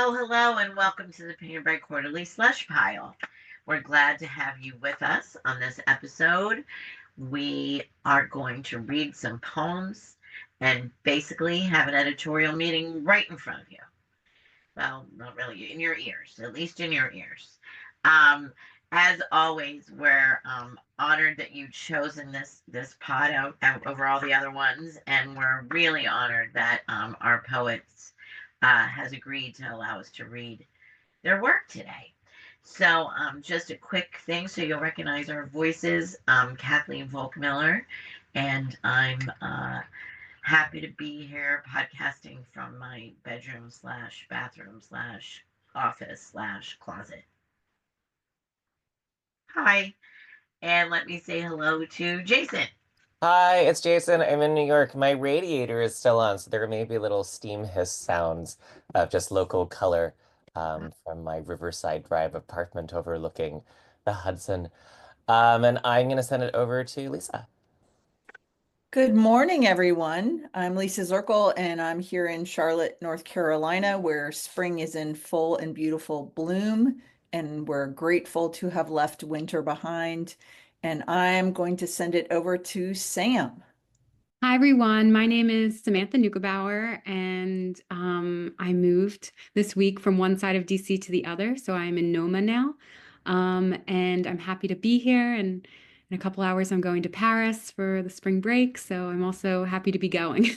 Hello, and welcome to the Painted by Quarterly Slush Pile. We're glad to have you with us on this episode. We are going to read some poems and basically have an editorial meeting right in front of you. Well, not really, in your ears, at least in your ears. Um, as always, we're honored that you've chosen this pod out over all the other ones, and we're really honored that our poets has agreed to allow us to read their work today. So, just a quick thing so you'll recognize our voices. Kathleen Volk Miller, and I'm happy to be here podcasting from my bedroom slash bathroom slash office slash closet. Hi, and let me say hello to Jason. Hi, it's Jason. I'm in New York. My radiator is still on, so there may be little steam hiss sounds of just local color from my Riverside Drive apartment overlooking the Hudson. And I'm going to send it over to Lisa. Good morning, everyone. I'm Lisa Zerkle, and I'm here in Charlotte, North Carolina, where spring is in full and beautiful bloom, and we're grateful to have left winter behind. And I'm going to send it over to Sam. Hi, everyone. My name is Samantha Neugebauer, and I moved this week from one side of DC to the other, so I'm in Noma now. And I'm happy to be here, and in a couple hours I'm going to Paris for the spring break, so I'm also happy to be going.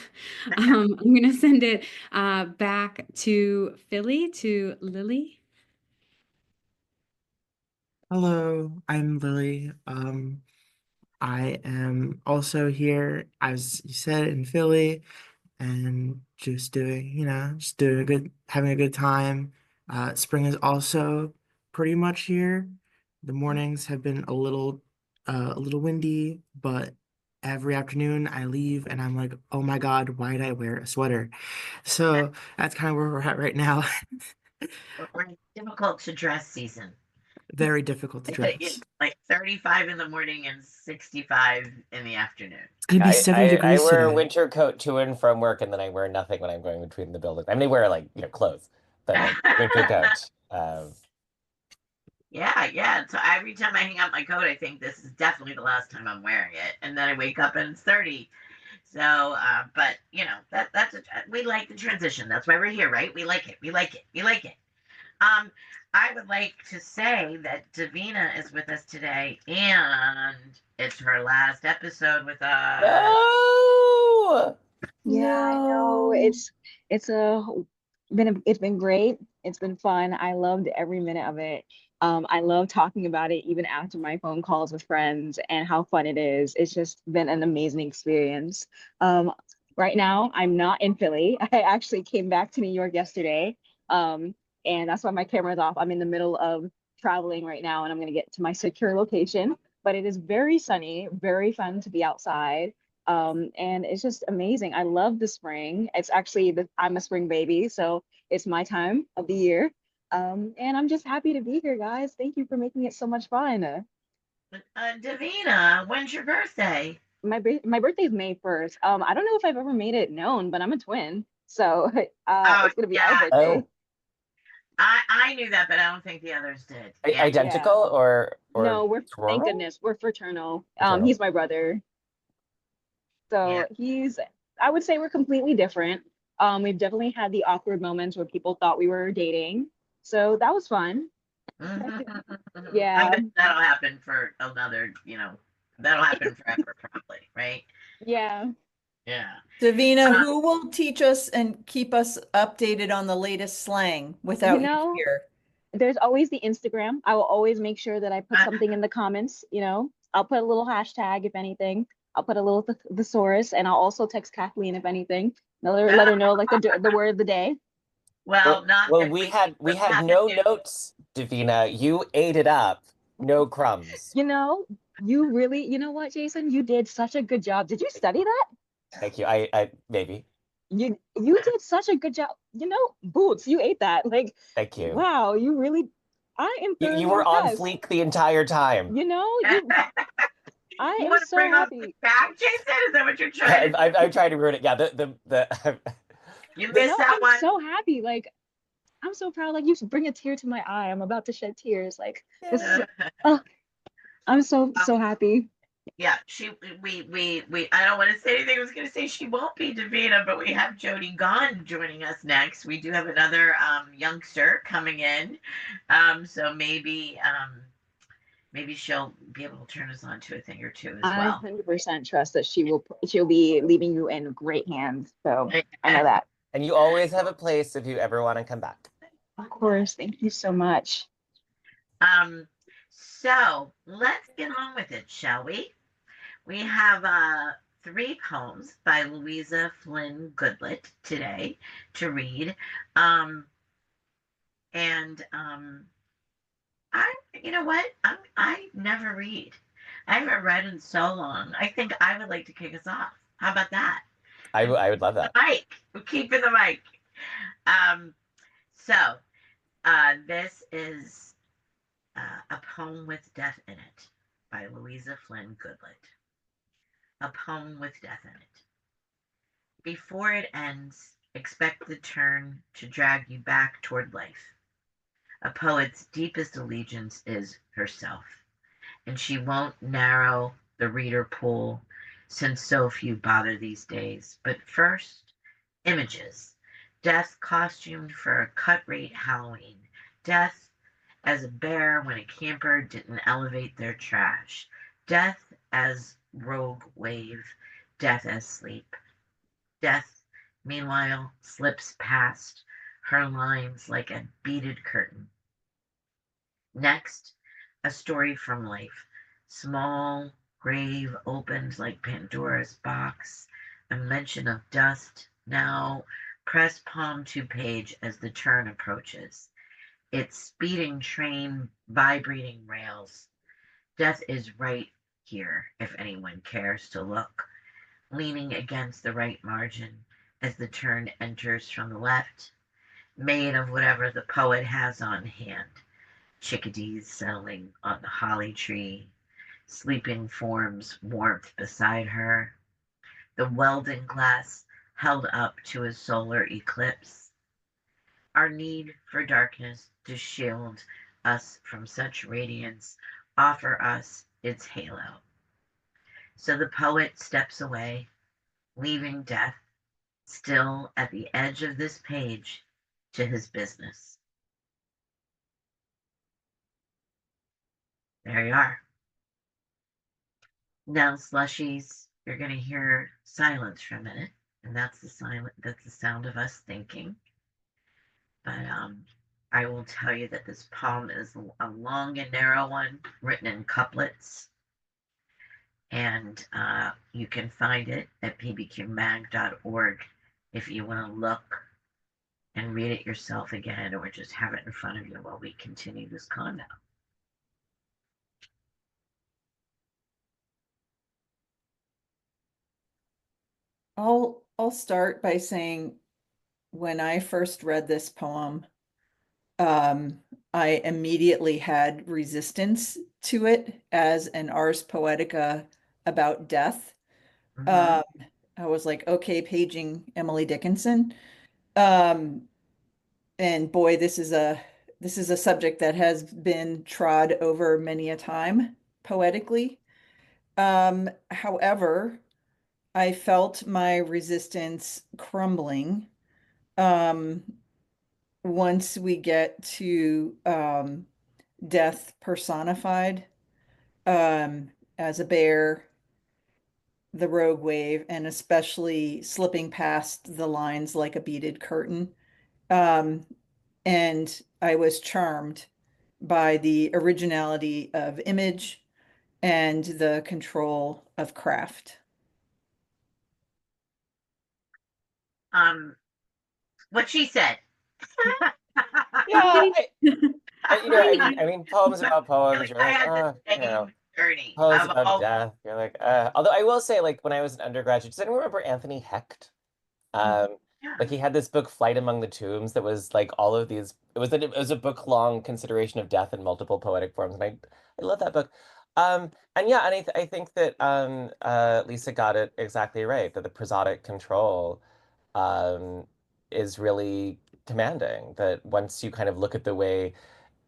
I'm going to send it back to Philly, to Lillie. Hello, I'm Lillie. I am also here, as you said, in Philly, and just having a good time. Spring is also pretty much here. The mornings have been a little windy, but every afternoon I leave and I'm like, oh my God, why did I wear a sweater? So that's kind of where we're at right now. We're in difficult to dress season. Very difficult to dress. It's like 35 in the morning and 65 in the afternoon. It's gonna be 70 I degrees wear a today. winter coat to and from work, and then I wear nothing when I'm going between the buildings. I mean, I wear clothes, but winter coat. Yeah. So every time I hang up my coat, I think this is definitely the last time I'm wearing it, and then I wake up and it's 30. So, but we like the transition. That's why we're here, right? We like it. We like it. We like it. I would like to say that Divina is with us today, and it's her last episode with us. No! Yeah, I know. It's been great. It's been fun. I loved every minute of it. I love talking about it even after my phone calls with friends and how fun it is. It's just been an amazing experience. Right now, I'm not in Philly. I actually came back to New York yesterday. And that's why my camera's off. I'm in the middle of traveling right now, and I'm going to get to my secure location. But it is very sunny, very fun to be outside. And it's just amazing. I love the spring. It's actually I'm a spring baby, so it's my time of the year. And I'm just happy to be here, guys. Thank you for making it so much fun. Divina, when's your birthday? My birthday is May 1st. I don't know if I've ever made it known, but I'm a twin, so it's gonna be our birthday. Oh. I knew that, but I don't think the others did. Identical or no, fraternal? Thank goodness we're fraternal. He's my brother. So I would say we're completely different. We've definitely had the awkward moments where people thought we were dating. So that was fun. Yeah. I bet that'll happen for that'll happen forever probably, right? Yeah. Yeah. Davina, who will teach us and keep us updated on the latest slang without you here? There's always the Instagram. I will always make sure that I put something in the comments, I'll put a little hashtag if anything. I'll put a little thesaurus, and I'll also text Kathleen if anything. Let her know like the word of the day. Well, we had no notes, Divina. You ate it up. No crumbs. You really, you know what, Jason? You did such a good job. Did you study that? Thank you. I maybe. You did such a good job. Boots, you ate that. Like, thank you. Wow, you really. I am. You were on fleek the entire time. I am so happy. Back, Jason? Is that what you're trying to I'm trying to ruin it. Yeah, you missed that one. I'm so happy. Like, I'm so proud. Like you bring a tear to my eye. I'm about to shed tears. Like this is, oh, I'm so happy. Yeah, we I don't want to say anything. I was going to say she won't be Divina, but we have Jody Gahn joining us next. We do have another youngster coming in. So maybe she'll be able to turn us on to a thing or two as I well. 100% trust that she'll be leaving you in great hands. So I know that. And you always have a place if you ever want to come back. Of course. Thank you so much. So let's get on with it, shall we? We have 3 poems by Luiza Flynn-Goodlet today to read. You know what? I never read. I haven't read in so long. I think I would like to kick us off. How about that? I would love that. Mic. We're keeping the mic. So this is a poem with death in it by Luiza Flynn-Goodlet. A poem with death in it. Before it ends, expect the turn to drag you back toward life. A poet's deepest allegiance is herself, and she won't narrow the reader pool since so few bother these days. But first, images. Death costumed for a cut-rate Halloween. Death as a bear when a camper didn't elevate their trash. Death as rogue wave. Death as sleep. Death, meanwhile, slips past her lines like a beaded curtain. Next, a story from life. Small grave opened like Pandora's box. A mention of dust. Now, press palm to page as the turn approaches. Its speeding train, vibrating rails. Death is right here, if anyone cares to look, leaning against the right margin as the turn enters from the left, made of whatever the poet has on hand. Chickadees settling on the holly tree, sleeping forms warmth beside her, the welding glass held up to a solar eclipse. Our need for darkness to shield us from such radiance offer us its halo. So the poet steps away, leaving death still at the edge of this page to his business. There you are. Now, slushies, you're going to hear silence for a minute, and that's the sound of us thinking. But I will tell you that this poem is a long and narrow one, written in couplets, and you can find it at pbqmag.org if you want to look and read it yourself again, or just have it in front of you while we continue this convo. I'll start by saying when I first read this poem, I immediately had resistance to it as an Ars Poetica about death. Mhm. I was like, okay, paging Emily Dickinson. And boy, this is a subject that has been trod over many a time poetically. However, I felt my resistance crumbling once we get to death personified as a bear, the rogue wave, and especially slipping past the lines like a beaded curtain. And I was charmed by the originality of image and the control of craft. What she said. Yeah, I I mean, poems about poems, you're I like, had the same journey poems of about all. death. You're like, although I will say, like, when I was an undergraduate, does anyone remember Anthony Hecht? Yeah. Like he had this book, Flight Among the Tombs, that was like all of these. It was a book-long consideration of death in multiple poetic forms, and I love that book. And yeah, and I think that Lisa got it exactly right, that the prosodic control is really commanding, that once you kind of look at the way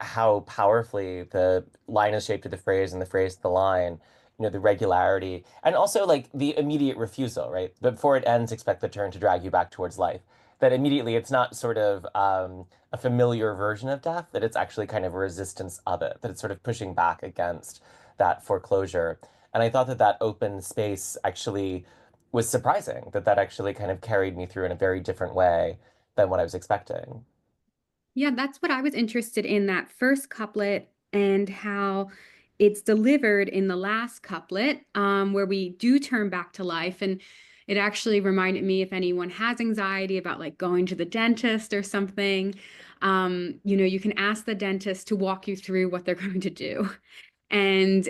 how powerfully the line is shaped to the phrase and the phrase to the line, the regularity, and also like the immediate refusal, right? But before it ends, expect the turn to drag you back towards life. That immediately it's not sort of a familiar version of death, that it's actually kind of a resistance of it, that it's sort of pushing back against that foreclosure. And I thought that that open space actually was surprising, that that actually kind of carried me through in a very different way than what I was expecting. Yeah, that's what I was interested in, that first couplet and how it's delivered in the last couplet, where we do turn back to life. And it actually reminded me, if anyone has anxiety about like going to the dentist or something, you can ask the dentist to walk you through what they're going to do. And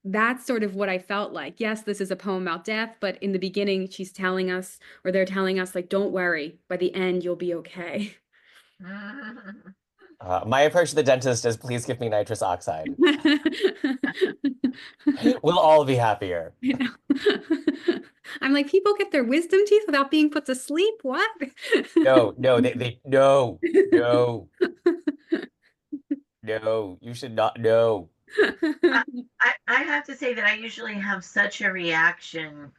that's sort of what I felt like. Yes, this is a poem about death, but in the beginning, she's telling us, or they're telling us, like, don't worry, by the end, you'll be okay. My approach to the dentist is please give me nitrous oxide. We'll all be happier. I'm like, people get their wisdom teeth without being put to sleep? What? No, no, no, no, no, you should not, no. I have to say that I usually have such a reaction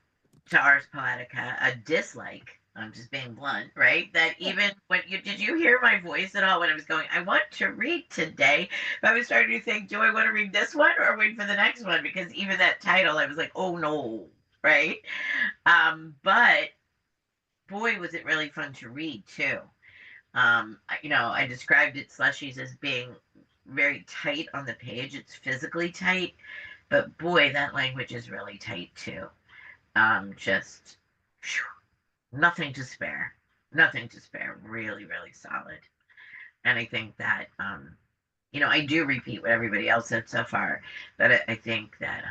to Ars Poetica, a dislike. I'm just being blunt, right? That even when did you hear my voice at all when I was going, I want to read today, but I was starting to think, do I want to read this one or wait for the next one? Because even that title, I was like, oh no, right? But boy, was it really fun to read too. I described it, Slushies, as being very tight on the page. It's physically tight, but boy, that language is really tight too. Just nothing to spare. Nothing to spare. Really, really solid. And I think that, I do repeat what everybody else said so far, but I think that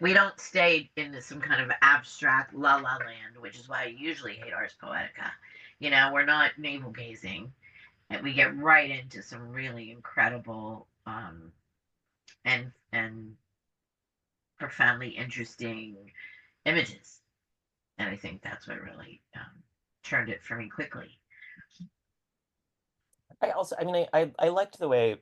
we don't stay in some kind of abstract la la land, which is why I usually hate Ars Poetica. We're not navel gazing, and we get right into some really incredible and profoundly interesting images. And I think that's what really turned it for me quickly. I liked the way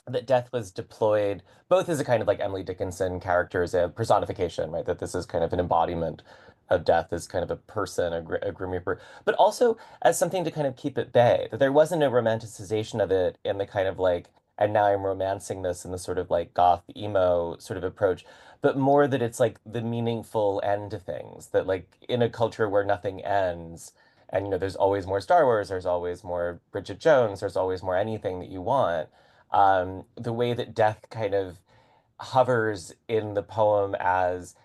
that death was deployed both as a kind of like Emily Dickinson character, as a personification, right? That this is kind of an embodiment of death, as kind of a person, a Grim Reaper, but also as something to kind of keep at bay. That there wasn't a romanticization of it in the kind of like, and now I'm romancing this in the sort of like goth emo sort of approach, but more that it's like the meaningful end to things. That like in a culture where nothing ends, and there's always more Star Wars, there's always more Bridget Jones, there's always more anything that you want, the way that death kind of hovers in the poem as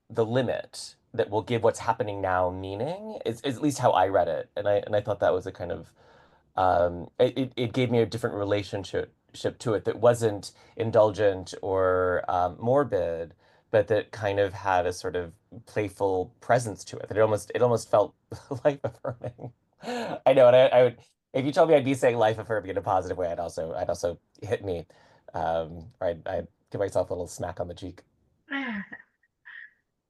the limit that will give what's happening now meaning is at least how I read it. And I thought that was a kind of it gave me a different relationship to it that wasn't indulgent or morbid, but that kind of had a sort of playful presence to it. That it almost felt life affirming. I know, and I would, if you told me I'd be saying life affirming in a positive way, I'd also hit me, or I'd give myself a little smack on the cheek.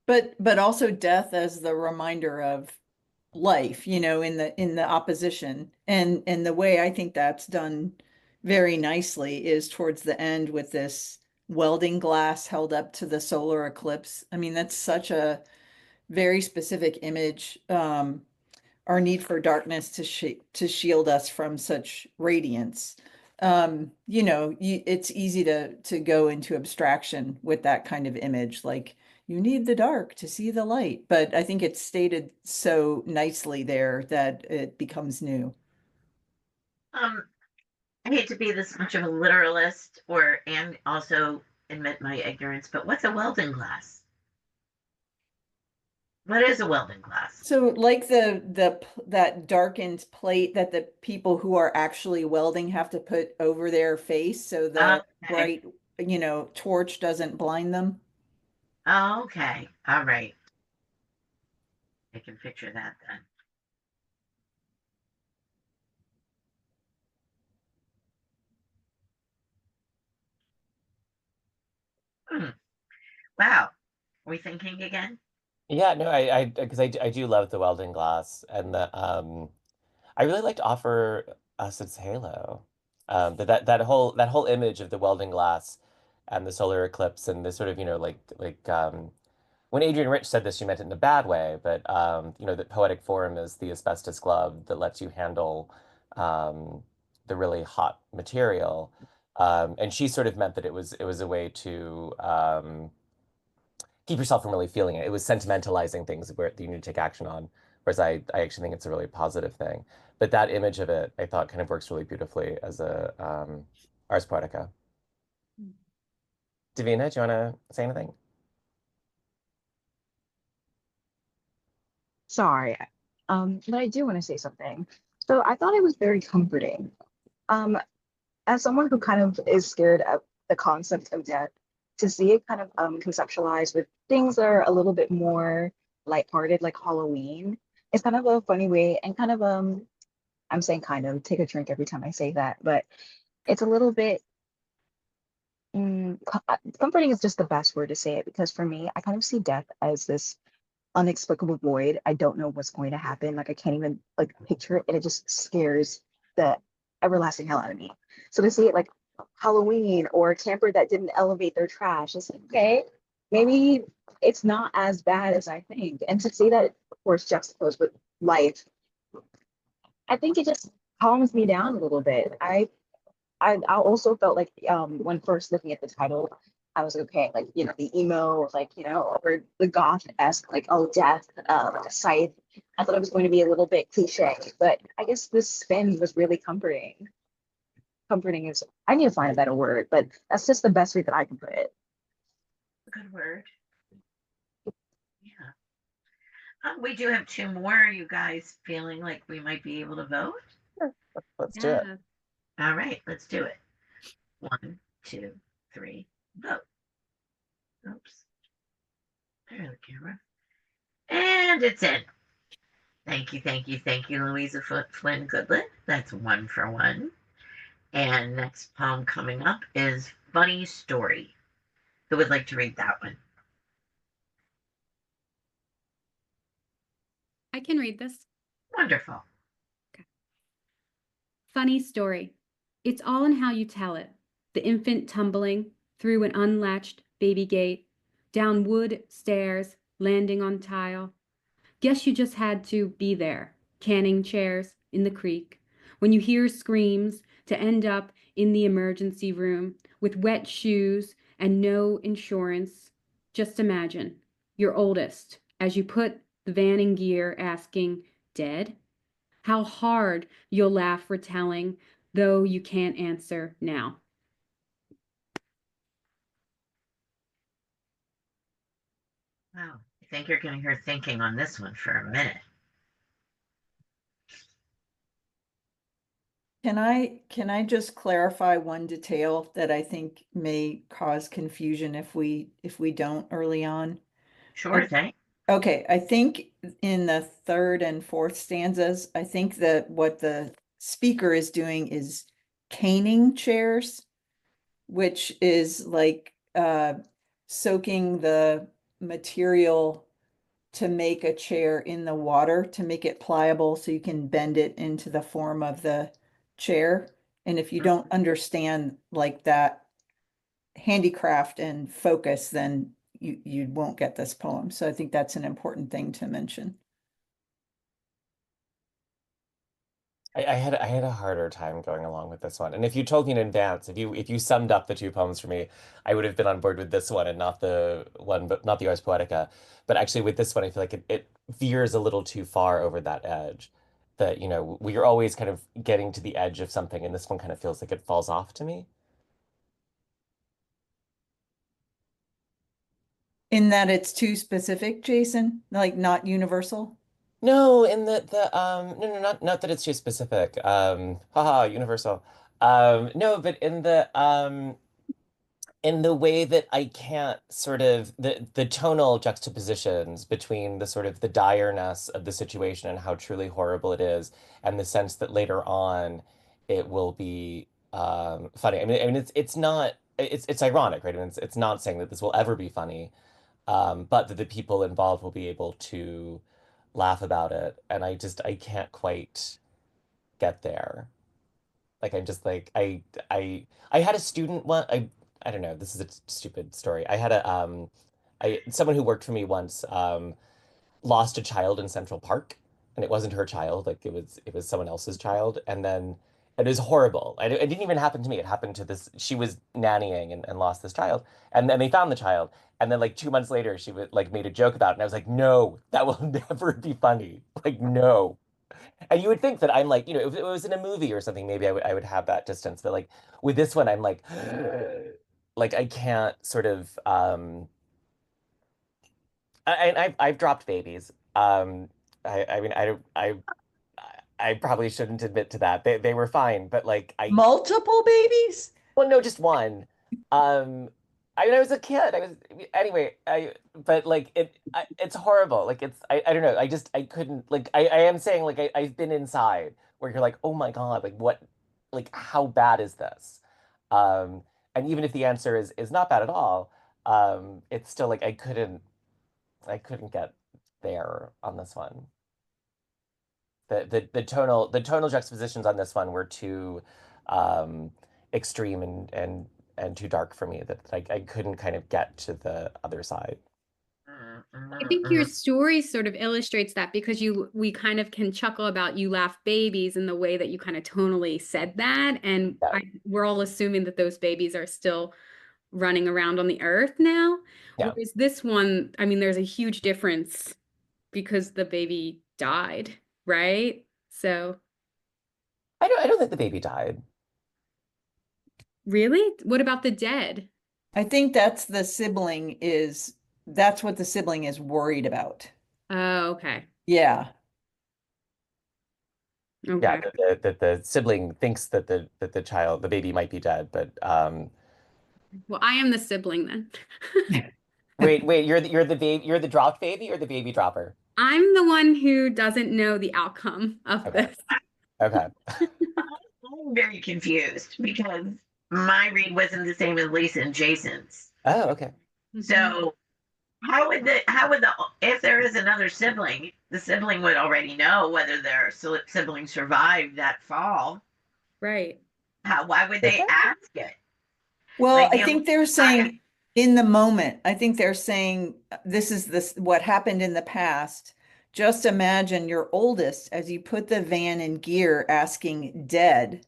But also death as the reminder of life, in the opposition. And the way I think that's done very nicely is towards the end with this welding glass held up to the solar eclipse. I mean, that's such a very specific image. Our need for darkness to shield us from such radiance. It's easy to go into abstraction with that kind of image, like you need the dark to see the light. But I think it's stated so nicely there that it becomes new. Um, I hate to be this much of a literalist and also admit my ignorance, but what's a Weldon glass? What is a Weldon glass? So like that darkened plate that the people who are actually welding have to put over their face so the Okay. bright, torch doesn't blind them. Okay. All right. I can picture that then. Hmm. Wow. Are we thinking again? Yeah, no, because I do love the welding glass and the I really liked Offer Us Its Halo. That whole image of the welding glass and the solar eclipse and the sort of, when Adrienne Rich said this, she meant it in a bad way, but that poetic form is the asbestos glove that lets you handle the really hot material. And she sort of meant that it was a way to keep yourself from really feeling it. It was sentimentalizing things where you need to take action on. Whereas I actually think it's a really positive thing. But that image of it, I thought kind of works really beautifully as a Ars Poetica. Divina, do you want to say anything? Sorry. But I do want to say something. So I thought it was very comforting. Um, as someone who kind of is scared of the concept of death, to see it kind of conceptualized with things that are a little bit more lighthearted, like Halloween, it's kind of a funny way and kind of I'm saying kind of take a drink every time I say that, but it's a little bit comforting is just the best word to say it because for me, I kind of see death as this unexplicable void. I don't know what's going to happen. Like I can't even like picture it, and it just scares the everlasting hell out of me. So to see it like Halloween or a camper that didn't elevate their trash, it's like, okay, maybe it's not as bad as I think. And to see that, of course, juxtaposed with life, I think it just calms me down a little bit. I also felt like when first looking at the title, I was like, okay, like the emo, like or the goth-esque, like oh death, like a scythe. I thought it was going to be a little bit cliche, but I guess this spin was really comforting. Comforting is I need to find a better word, but that's just the best way that I can put it. Good word. Yeah. We do have two more. Are you guys feeling like we might be able to vote? Sure. Let's do it. Yeah. All right, let's do it. 1, 2, 3, vote. Oops. There the camera. And it's in. Thank you, thank you, thank you, Luiza Flynn-Goodlet. That's 1 for 1. And next poem coming up is Funny Story. Who would like to read that one? I can read this. Wonderful. Funny story. It's all in how you tell it. The infant tumbling through an unlatched baby gate, down wood stairs, landing on tile. Guess you just had to be there, canning chairs in the creek. When you hear screams to end up in the emergency room with wet shoes and no insurance. Just imagine your oldest as you put the van in gear asking, dead? How hard you'll laugh retelling, though you can't answer now. Wow. I think you're going to hear thinking on this one for a minute. Can I just clarify one detail that I think may cause confusion if we don't early on? Sure thing. Okay, I think in the third and fourth stanzas, I think that what the speaker is doing is caning chairs, which is like soaking the material to make a chair in the water to make it pliable so you can bend it into the form of the chair. And if you don't understand like that handicraft and focus, then you won't get this poem. So I think that's an important thing to mention. I had a harder time going along with this one. And if you told me in advance, if you summed up the two poems for me, I would have been on board with this one and not the one, but not the Ars Poetica. But actually with this one, I feel like it veers a little too far over that edge. That, we are always kind of getting to the edge of something, and this one kind of feels like it falls off to me. In that it's too specific, Jason, like not universal. No, in no, not that it's too specific. Haha, universal. No, but in the way that I can't sort of the tonal juxtapositions between the sort of the direness of the situation and how truly horrible it is, and the sense that later on it will be funny. I mean it's not it's ironic, right? I mean, it's not saying that this will ever be funny, but that the people involved will be able to laugh about it. And I can't quite get there. Like I'm just like I had a student one. I don't know. This is a stupid story. I had I someone who worked for me once lost a child in Central Park, and it wasn't her child. Like it was someone else's child, and then it was horrible. It didn't even happen to me. It happened to this. She was nannying and lost this child, and then they found the child, and then like 2 months later, she would like made a joke about it, and I was like, no, that will never be funny. Like no. And you would think that I'm like, if it was in a movie or something, maybe I would have that distance. But like with this one, I'm like, like I can't sort of. I've dropped babies. I mean, I probably shouldn't admit to that. They were fine, but like Multiple babies? well, no, just one. Um, I mean, I was a kid. Anyway. But like it's horrible. Like I don't know. I couldn't. Like I am saying, like I've been inside where you're like, oh my God, like what, like how bad is this? Um, and even if the answer is not bad at all, it's still like I couldn't get there on this one. The tonal juxtapositions on this one were too um, extreme and too dark for me that I couldn't kind of get to the other side. I think your story sort of illustrates that because we kind of can chuckle about you laugh babies in the way that you kind of tonally said that. And Yeah. we're all assuming that those babies are still running around on the earth now. Yeah. Whereas this one, I mean, there's a huge difference because the baby died, right? So I don't think the baby died. really? What about the dead? I think that's what the sibling is worried about. Oh, okay. Yeah. Yeah, Okay. the sibling thinks that the baby might be dead, but Well, I am the sibling then. wait, you're the dropped baby or the baby dropper? I'm the one who doesn't know the outcome of Okay. this. Okay. I'm very confused because my read wasn't the same as Lisa and Jason's. Oh, okay. So how would if there is another sibling, the sibling would already know whether their sibling survived that fall. Right. Why would they ask it? Well, Like, I think they're saying in the moment, I think they're saying this is what happened in the past. Just imagine your oldest as you put the van in gear asking dead.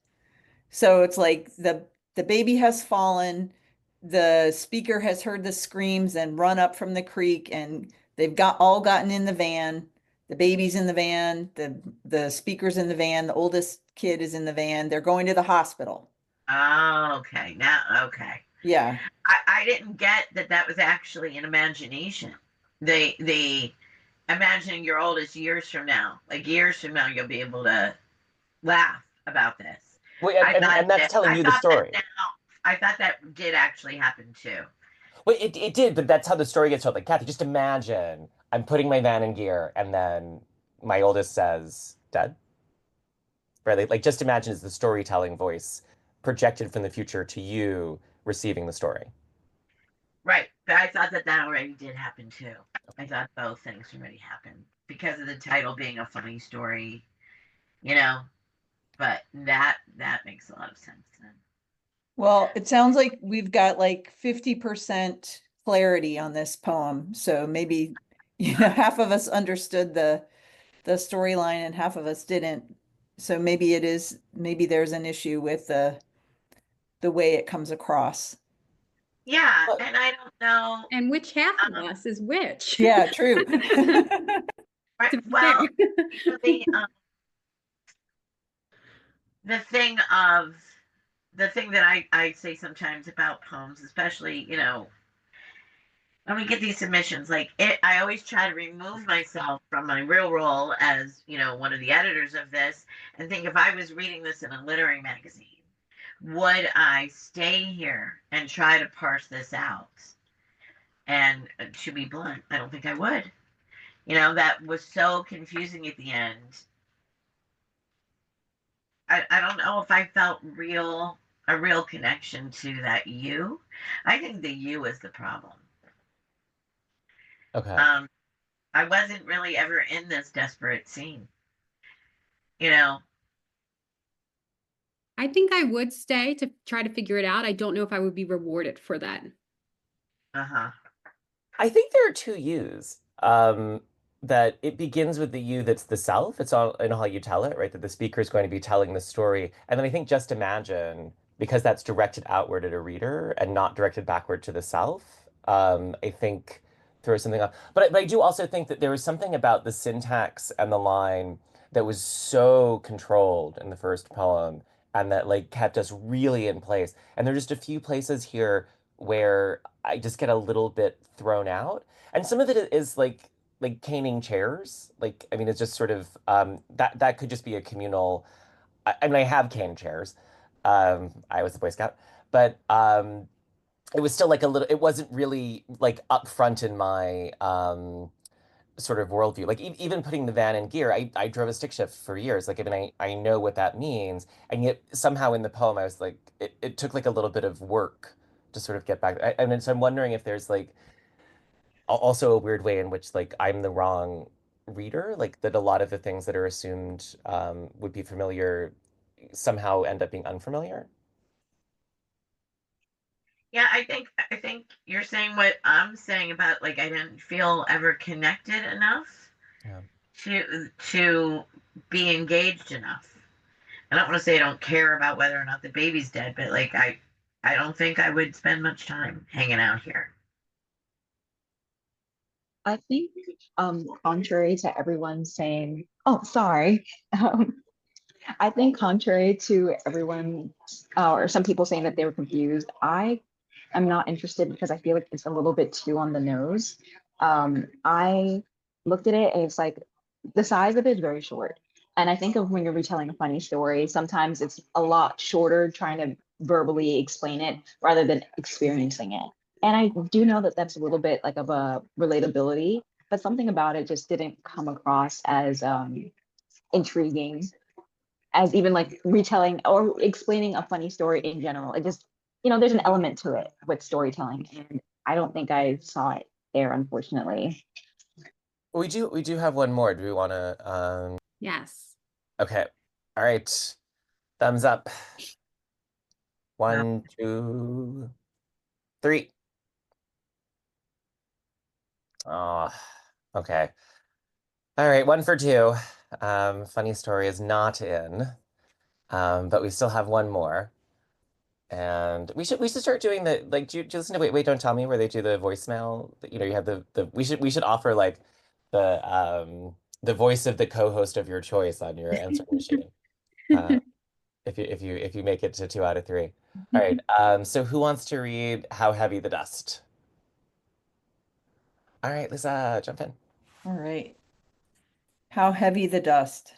So it's like the baby has fallen, the speaker has heard the screams and run up from the creek, and they've all gotten in the van. The baby's in the van, the speaker's in the van, the oldest kid is in the van. They're going to the hospital. Oh, okay. Now, okay. Yeah. I didn't get that was actually an imagination. The imagining your oldest years from now, like years from now, you'll be able to laugh about this. Wait, and that's telling you the story. I thought that did actually happen too. Well, it did, but that's how the story gets told. Like, Kathy, just imagine I'm putting my van in gear, and then my oldest says, "Dead." Right? Like, just imagine is the storytelling voice projected from the future to you receiving the story. Right, but I thought that already did happen too. I thought both things already happened because of the title being a funny story, But that makes a lot of sense then. Well, it sounds like we've got like 50% clarity on this poem. So maybe, half of us understood the storyline and half of us didn't. So maybe there's an issue with the way it comes across. Yeah, and I don't know. And which half of us is which? Yeah, true. Right, well, the thing that I say sometimes about poems, especially, when we get these submissions, I always try to remove myself from my real role as, one of the editors of this and think if I was reading this in a literary magazine, would I stay here and try to parse this out? And to be blunt, I don't think I would. That was so confusing at the end. I don't know if I felt a real connection to that you. I think the you is the problem. Okay. I wasn't really ever in this desperate scene, you know. I think I would stay to try to figure it out. I don't know if I would be rewarded for that. Uh-huh. I think there are two yous. That it begins with the you that's the self. It's all in how you tell it, right? That the speaker is going to be telling the story. And then I think just imagine, because that's directed outward at a reader and not directed backward to the self, I think throws something off. But I do also think that there was something about the syntax and the line that was so controlled in the first poem and that like kept us really in place. And there are just a few places here where I just get a little bit thrown out. And some of it is like caning chairs. Like, I mean, it's just sort of that could just be a communal. I mean, I have cane chairs. I was a Boy Scout, but it was still like a little. It wasn't really like up front in my sort of worldview. Like even putting the van in gear, I drove a stick shift for years. Like, I mean, I know what that means, and yet somehow in the poem, I was like, it took like a little bit of work to sort of get back. And so I'm wondering if there's like also a weird way in which like I'm the wrong reader, like that a lot of the things that are assumed would be familiar somehow end up being unfamiliar. Yeah, I think you're saying what I'm saying about like I didn't feel ever connected enough Yeah. to be engaged enough. I don't want to say I don't care about whether or not the baby's dead, but like I don't think I would spend much time hanging out here. I think, contrary to everyone saying, oh, sorry. Um, I think contrary to everyone, or some people saying that they were confused, I am not interested because I feel like it's a little bit too on the nose. I looked at it and it's like the size of it is very short. And I think of when you're retelling a funny story, sometimes it's a lot shorter trying to verbally explain it rather than experiencing it. And I do know that that's a little bit like of a relatability, but something about it just didn't come across as intriguing as even like retelling or explaining a funny story in general. It just, there's an element to it with storytelling. And I don't think I saw it there, unfortunately. We do have one more. Do we want to Yes. okay. All right. Thumbs up. No. 1, 2, 3. Oh, okay. All right, 1 for 2. Funny story is not in. But we still have one more. And we should start doing the like do you listen to Wait Don't Tell Me where they do the voicemail. You have the we should offer like the voice of the co-host of your choice on your answering machine. Uh, if you make it to 2 out of 3. All right. So who wants to read How Heavy the Dust? All right, Lisa, jump in. All right. How heavy the dust.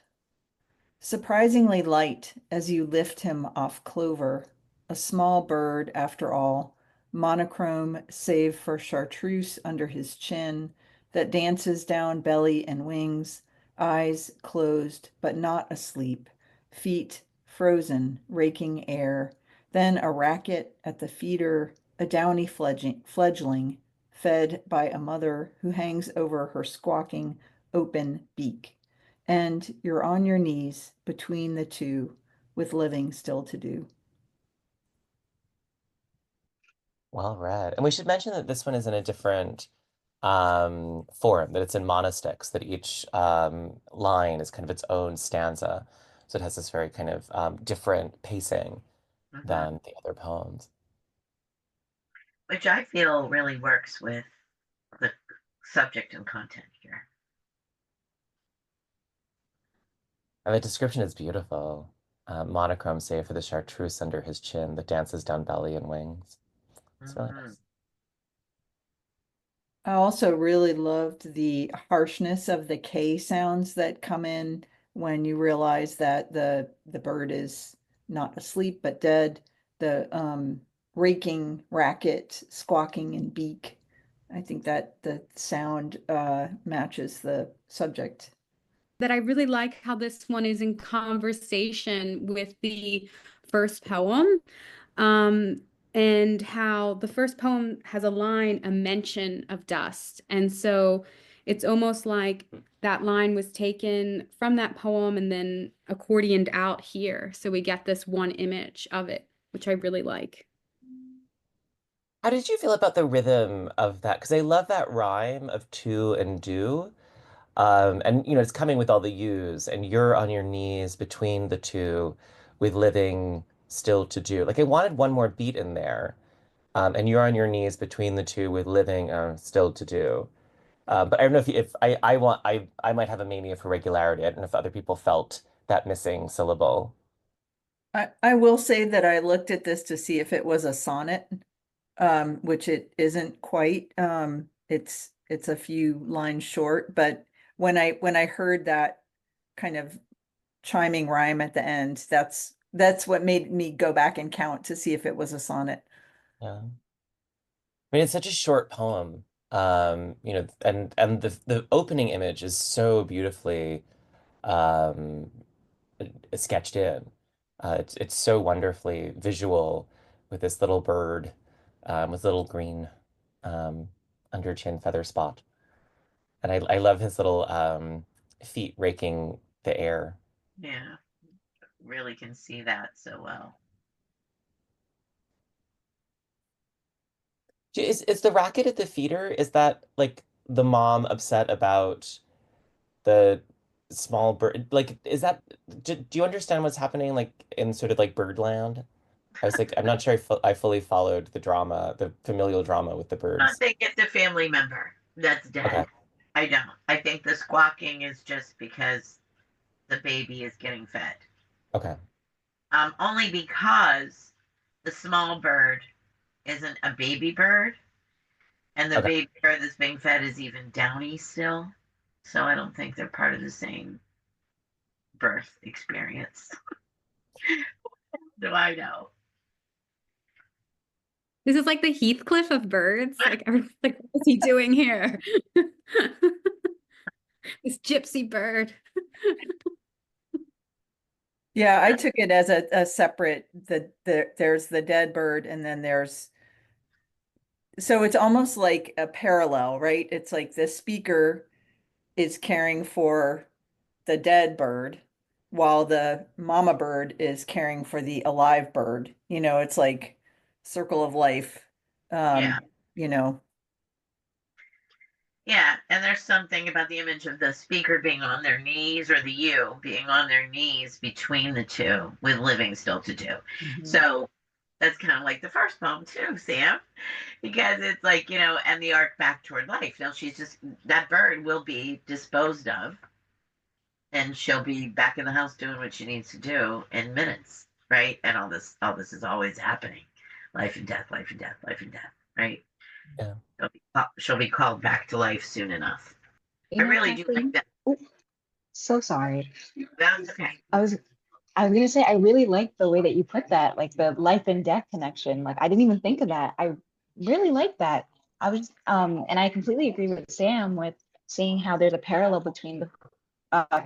Surprisingly light as you lift him off clover, a small bird after all, monochrome save for chartreuse under his chin that dances down belly and wings, eyes closed but not asleep, feet frozen, raking air, then a racket at the feeder, a downy fledgling, fed by a mother who hangs over her squawking open beak and you're on your knees between the two with living still to do. Well read. And we should mention that this one is in a different form, that it's in monostichs, that each line is kind of its own stanza. So it has this very kind of different pacing Mhm. than the other poems. Which I feel really works with the subject and content here. And the description is beautiful. Monochrome save for the chartreuse under his chin that dances down belly and wings. It's really Mhm. nice. I also really loved the harshness of the K sounds that come in when you realize that the bird is not asleep but dead. The raking racket, squawking and beak. I think that the sound matches the subject. That I really like how this one is in conversation with the first poem. and how the first poem has a line, a mention of dust. And so it's almost like that line was taken from that poem and then accordioned out here. So we get this one image of it, which I really like. How did you feel about the rhythm of that? Because I love that rhyme of to and do. And it's coming with all the yous, and you're on your knees between the two with living still to do. Like I wanted one more beat in there. And you're on your knees between the two with living still to do. But I don't know if I might have a mania for regularity. I don't know if other people felt that missing syllable. I will say that I looked at this to see if it was a sonnet, which it isn't quite. It's a few lines short, but when I heard that kind of chiming rhyme at the end, that's what made me go back and count to see if it was a sonnet. Yeah. I mean, it's such a short poem. And the opening image is so beautifully um sketched in. It's so wonderfully visual with this little bird with little green um, under chin feather spot. And I love his little feet raking the air. Yeah, really can see that so well. Is the racket at the feeder, is that like the mom upset about the small bird? Like, is that, do you understand what's happening like in sort of like Birdland? I was like, I'm not sure I fully followed the drama, the familial drama with the I birds. think it's a family member that's Okay. dead. I don't. I think the squawking is just because the baby is getting fed. Okay. Only because the small bird isn't a baby bird, and the Okay. baby bird that's being fed is even downy still. So I don't think they're part of the same birth experience. Do I know? This is like the Heathcliff of birds. Like, everyone's like, what is he doing here? This gypsy bird. Yeah, I took it as a separate, there's the dead bird and then so it's almost like a parallel, right? It's like the speaker is caring for the dead bird while the mama bird is caring for the alive bird. It's like circle of life. Yeah. Um, you know, Yeah, and there's something about the image of the speaker being on their knees or the you being on their knees between the two with living still to do. So that's kind of like the first poem too, Sam, because it's like, and the arc back toward life. Now that bird will be disposed of and she'll be back in the house doing what she needs to do in minutes, right? And all this is always happening. Life and death, life and death, life and death, right? Yeah. She'll be called back to life soon enough. I You know, really do like Kathleen? that. Oh, so sorry. That's okay. I was gonna say I really like the way that you put that, like the life and death connection. Like I didn't even think of that. I really like that. And I completely agree with Sam with seeing how there's a parallel between the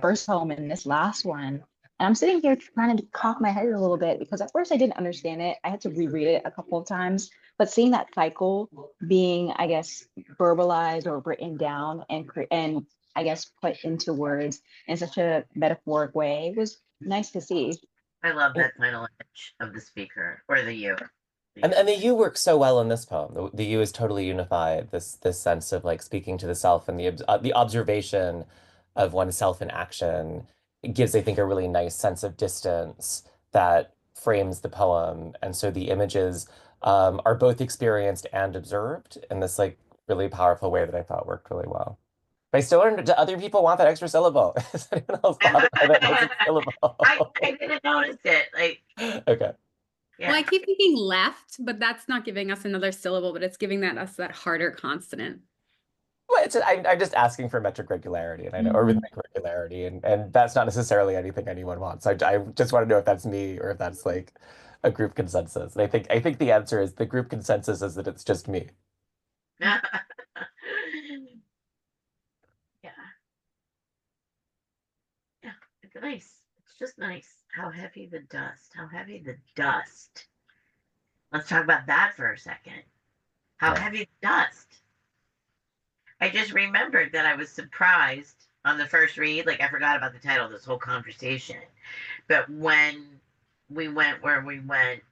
first poem and this last one. And I'm sitting here trying to cock my head a little bit because at first I didn't understand it. I had to reread it a couple of times, but seeing that cycle being, I guess, verbalized or written down and I guess put into words in such a metaphoric way was nice to see. I love that final image of the speaker or the you. And the you works so well in this poem. The you is totally unified. This sense of like speaking to the self and the observation of oneself in action. It gives, I think, a really nice sense of distance that frames the poem. And so the images are both experienced and observed in this like really powerful way that I thought worked really well. But I still wonder, do other people want that extra syllable? Has anyone else bothered by that missing syllable? I didn't notice it. Like, Okay. yeah. Well, I keep thinking left, but that's not giving us another syllable, but it's giving us that harder consonant. Well, I'm just asking for metric regularity, and I know, or rhythmic regularity, and that's not necessarily anything anyone wants. I just want to know if that's me or if that's like a group consensus. And I think the answer is the group consensus is that it's just me. Yeah. Yeah. It's nice. It's just nice how heavy the dust. Let's talk about that for a second. How Yeah. heavy the dust? I just remembered that I was surprised on the first read. Like, I forgot about the title of this whole conversation. But when we went where we went,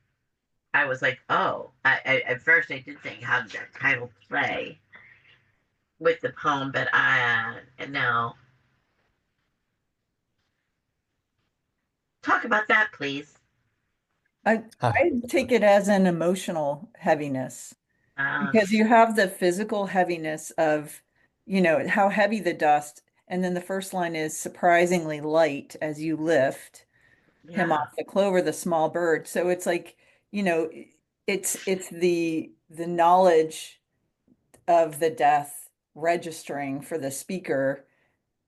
I was like, oh, at first I did think, how did that title play with the poem? But and now, talk about that, please. I take it as an emotional heaviness because you have the physical heaviness of, how heavy the dust, and then the first line is surprisingly light as you lift him Yeah. off the clover, the small bird. So it's like, it's the knowledge of the death registering for the speaker,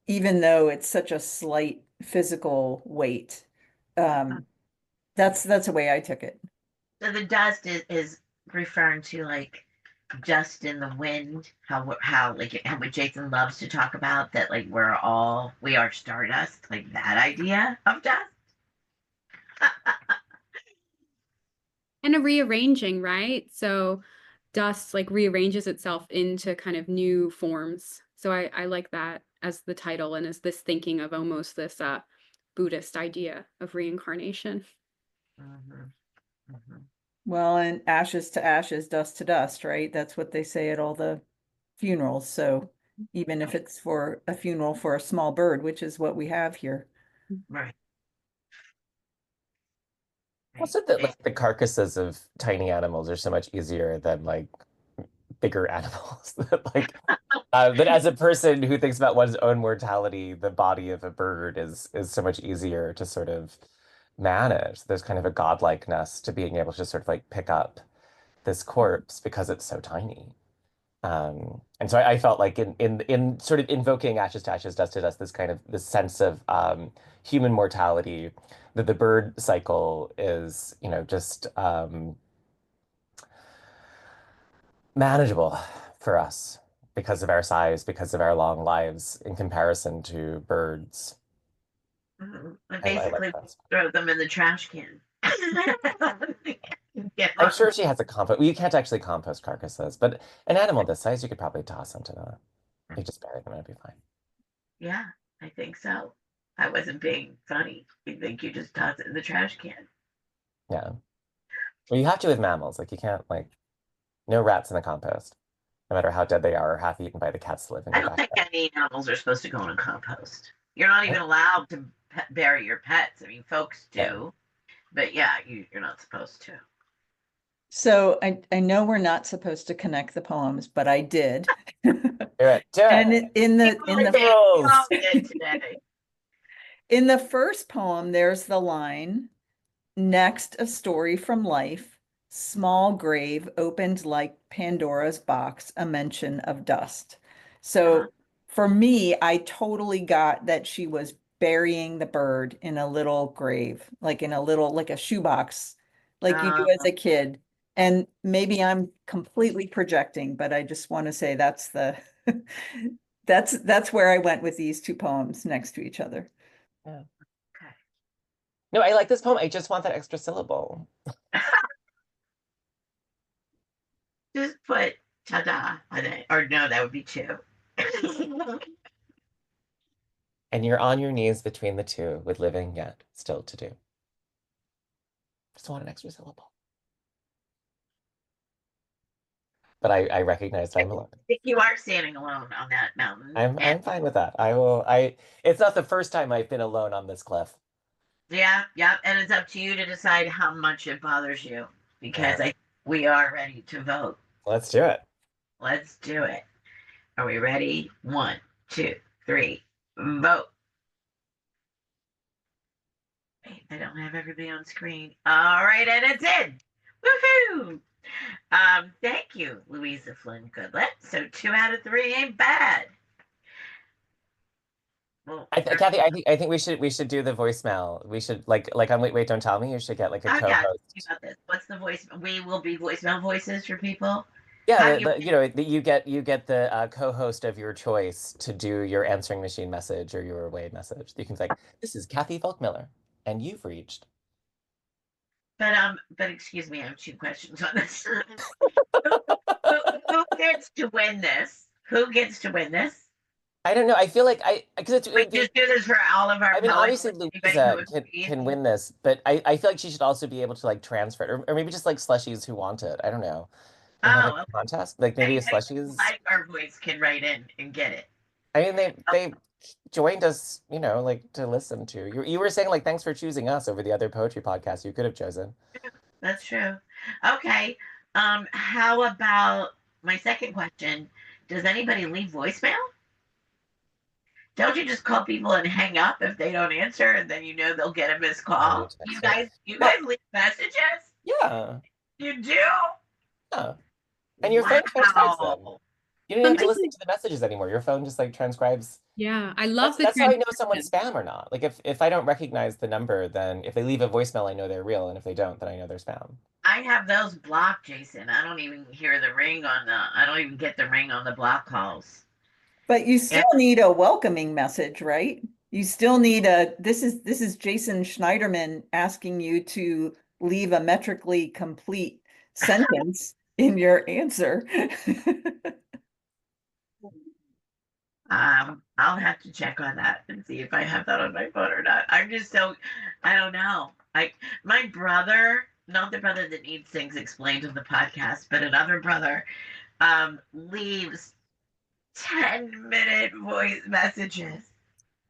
even though it's such a slight physical weight. That's the way I took it. So the dust is referring to like dust in the wind, how like how what Jason loves to talk about, that like we are stardust, like that idea of dust. And a rearranging, right? So dust like rearranges itself into kind of new forms. So I like that as the title and as this thinking of almost this Buddhist idea of reincarnation. Mhm, mhm. Well, and ashes to ashes, dust to dust, right? That's what they say at all the funerals. So even if it's for a funeral for a small bird, which is what we have here. Right. Also, that like the carcasses of tiny animals are so much easier than like bigger animals. But as a person who thinks about one's own mortality, the body of a bird is so much easier to sort of manage. There's kind of a godlikeness to being able to sort of like pick up this corpse because it's so tiny. And so I felt like in sort of invoking ashes to ashes, dust to dust, this sense of human mortality, that the bird cycle is, just manageable for us because of our size, because of our long lives in comparison to birds. And I like basically that. throw them in the trash can. Yeah. I'm sure she has a compost. Well, you can't actually compost carcasses, but an animal this size, you could probably toss into the. You just bury them, it'd be fine. Yeah, I think so. I wasn't being funny. I think you just toss it in the trash can. Yeah. Well, you have to with mammals. Like you can't no rats in the compost, no matter how dead they are or half eaten by the cats that live in I your don't think backyard. any animals are supposed to go in a compost. You're not even allowed to bury your pets. I mean, folks Yeah. do, but yeah, you're not supposed to. So I know we're not supposed to connect the poems, but I did. Do it. Do And it. in the We all did today. in the first poem, there's the line, next a story from life, small grave opened like Pandora's box, a mention of dust. So for me, I totally got that she was burying the bird in a little grave, like like a shoebox, like you do as a kid. And maybe I'm completely projecting, but I just want to say that's the that's where I went with these two poems next to each other. Yeah. Okay. No, I like this poem. I just want that extra syllable. Just put ta-da on it. Or no, that would be two. And you're on your knees between the two with living yet still to do. Just want an extra syllable. But I recognize that I'm alone. I think you are standing alone on that mountain. I'm fine with that. It's not the first time I've been alone on this cliff. Yeah, and it's up to you to decide how much it bothers you, because Yeah. we are ready to vote. Let's do it. Let's do it. Are we ready? 1, 2, 3, vote. Wait, I don't have everybody on screen. All right, and it's in. Woohoo! Thank you, Luiza Flynn-Goodlet. So 2 out of 3 ain't bad. Well, Kathy, I think we should do the voicemail. We should like on Wait, Don't Tell Me. You should get like a oh yeah, co-host. about this. What's the voice? We will be voicemail voices for people. Yeah, you get the co-host of your choice to do your answering machine message or your away message. You can say, "This is Kathy Volk Miller, and you've reached." But excuse me, I have 2 questions on this. Who gets to win this? Who gets to win this? I don't know. I feel like because We just do this for all of our I mean, poets. obviously Anybody who Luiza agrees. can win this, but I feel like she should also be able to like transfer it, or maybe just like Slushies who want it. I don't know. They have like Oh, a contest, like maybe a anybody who Slushies. like our voice can write in and get it. I mean, they joined us, you know, like to listen to. You were saying like thanks for choosing us over the other poetry podcast you could have chosen. That's true. Okay. How about my second question? Does anybody leave voicemail? Don't you just call people and hang up if they don't answer, and then you know they'll get a missed I need call? to You text her. guys, you Well, guys leave messages? yeah, You do? yeah. And your phone transcribes them. Wow. You don't But need to this listen is, to the messages anymore. Your phone just like transcribes. yeah, I love the That's how I know someone's transcription. spam or not. Like if I don't recognize the number, then if they leave a voicemail, I know they're real, and if they don't, then I know they're spam. I have those blocked, Jason. I don't even hear the ring on I don't even get the ring on the block calls. But you And still need a welcoming message, right? You still need this is Jason Schneiderman asking you to leave a metrically complete sentence in your answer. I'll have to check on that and see if I have that on my phone or not. I'm just so, I don't know. My brother, not the brother that needs things explained on the podcast, but another brother, leaves 10-minute voice messages.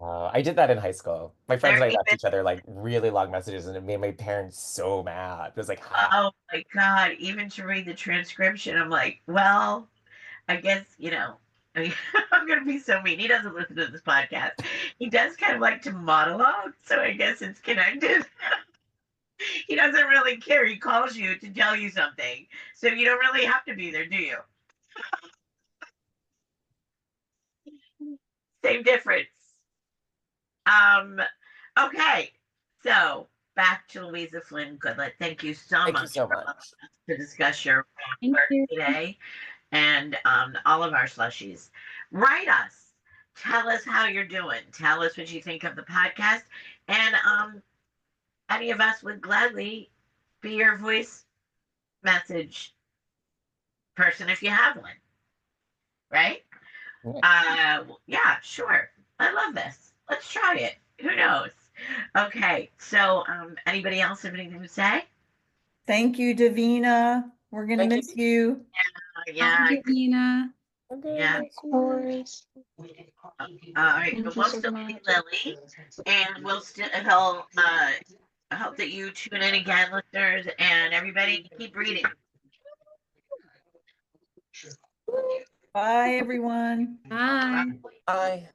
I did that in high school. My friends They're and I left even, each other like really long messages, and it made my parents so mad. It was like, ha. oh my God, even to read the transcription, I'm like, well, I guess, I mean, I'm going to be so mean. He doesn't listen to this podcast. He does kind of like to monologue, so I guess it's connected. He doesn't really care. He calls you to tell you something. So you don't really have to be there, do you? Same difference. Um, okay. So back to Luiza Flynn-Goodlet. Thank you so Thank you much so for allowing much. us to discuss your Thank work you. today and all of our slushies. Write us. Tell us how you're doing. Tell us what you think of the podcast. And any of us would gladly be your voice message person if you have one. Right? Yeah, sure. I love this. Let's try it. Who knows? Okay, so anybody else have anything to say? Thank you, Divina. We're gonna Thank you. miss you. Yeah, Bye, Divina. yeah. Of course. All right, Thank but you we'll so still be much. Lillie, and we'll still he'll I hope that you tune in again, listeners, and everybody keep reading. Bye, everyone. Bye. Bye.